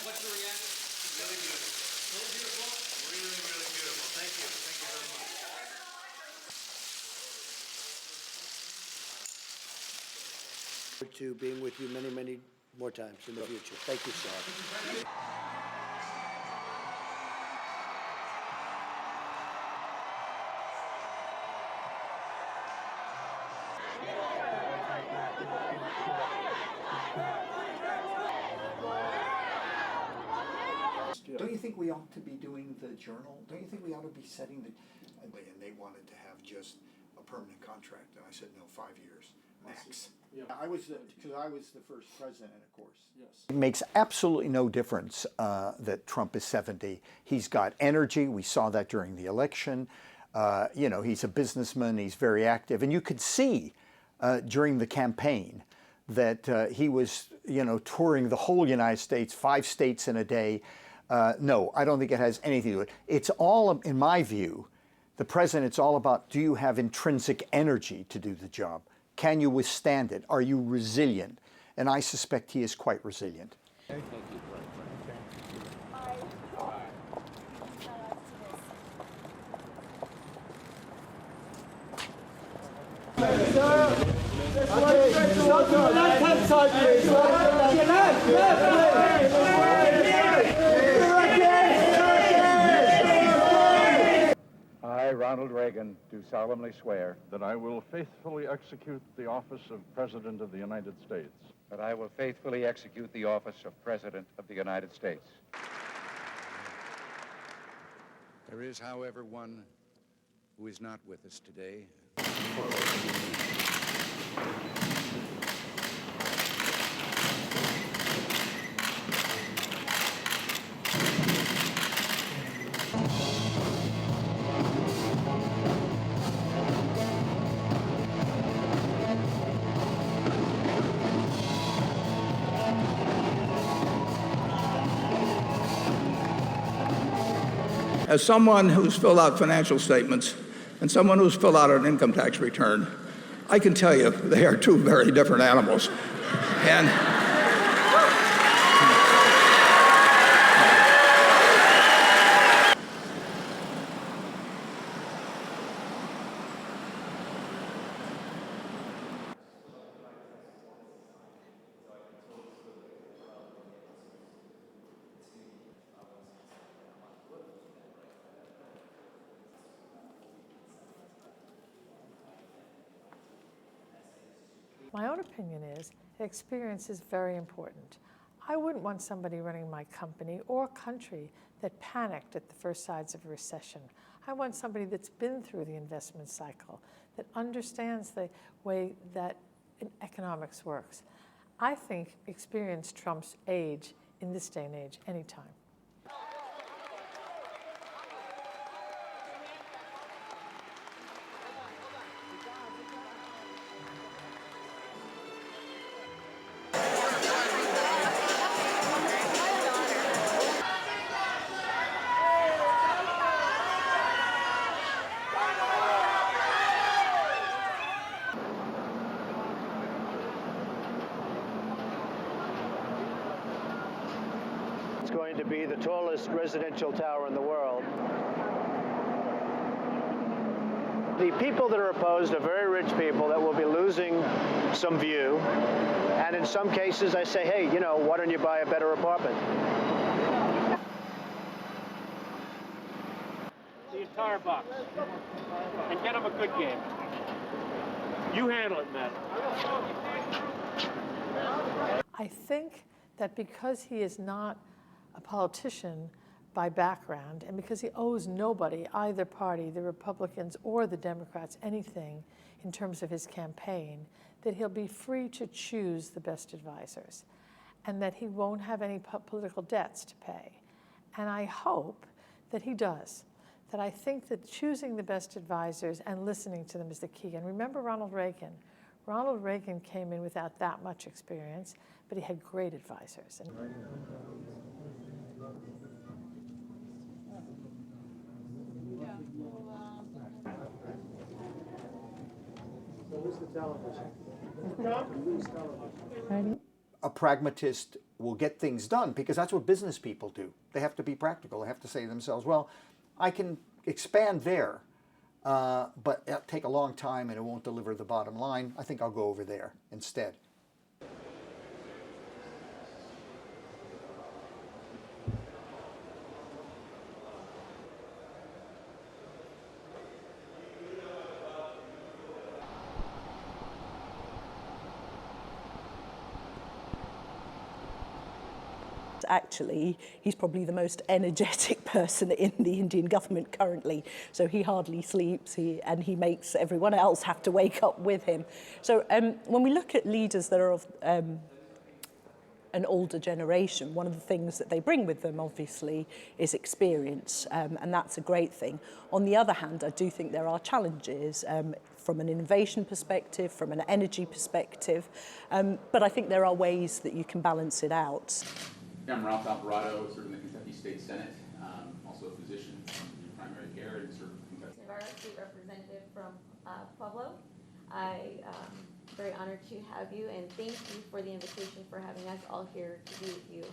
What's your reaction? Really beautiful. Really beautiful? Really, really beautiful. Thank you. Thank you very much. To being with you many, many more times in the future. Thank you, sir. Don't you think we ought to be doing the journal? Don't you think we ought to be setting the, and they wanted to have just a permanent contract, and I said, no, 5 years, max. Yeah. Because I was the first president, of course. Yes. It makes absolutely no difference that Trump is 70. He's got energy. We saw that during the election. You know, he's a businessman. He's very active. And you could see during the campaign that he was, you know, touring the whole United States, 5 states in a day. No, I don't think it has anything to do with it. It's all, in my view, the president, it's all about, do you have intrinsic energy to do the job? Can you withstand it? Are you resilient? And I suspect he is quite resilient. Thank you. I, Ronald Reagan, do solemnly swear that I will faithfully execute the office of President of the United States. that I will faithfully execute the office of President of the United States. There is, however, one who is not with us today. As someone who's filled out financial statements and someone who's filled out an income tax return, I can tell you they are two very different animals. And my own opinion is that experience is very important. I wouldn't want somebody running my company or country that panicked at the first signs of a recession. I want somebody that's been through the investment cycle, that understands the way that economics works. I think experience trumps age in this day and age, anytime. It's going to be the tallest residential tower in the world. The people that are opposed are very rich people that will be losing some view. And in some cases, I say, hey, you know, why don't you buy a better apartment? The entire box. And get him a good game. You handle it, Matt. I think that because he is not a politician by background, and because he owes nobody, either party, the Republicans or the Democrats, anything in terms of his campaign, that he'll be free to choose the best advisors, and that he won't have any political debts to pay. And I hope that he does. That I think that choosing the best advisors and listening to them is the key. And remember Ronald Reagan. Ronald Reagan came in without that much experience, but he had great advisors. And So who's the television? Who's television? Ready? a pragmatist will get things done, because that's what business people do. They have to be practical. They have to say to themselves, well, I can expand there, but it'll take a long time and it won't deliver the bottom line. I think I'll go over there instead. Actually, he's probably the most energetic person in the Indian government currently. So he hardly sleeps, and he makes everyone else have to wake up with him. So when we look at leaders that are of an older generation, one of the things that they bring with them, obviously, is experience, and that's a great thing. On the other hand, I do think there are challenges from an innovation perspective, from an energy perspective, but I think there are ways that you can balance it out. I'm Ralph Alvarado, serve in the Kentucky State Senate, also a physician in primary care and serve in Kentucky. Our state representative from Pueblo. I am very honored to have you, and thank you for the invitation for having us all here to be with you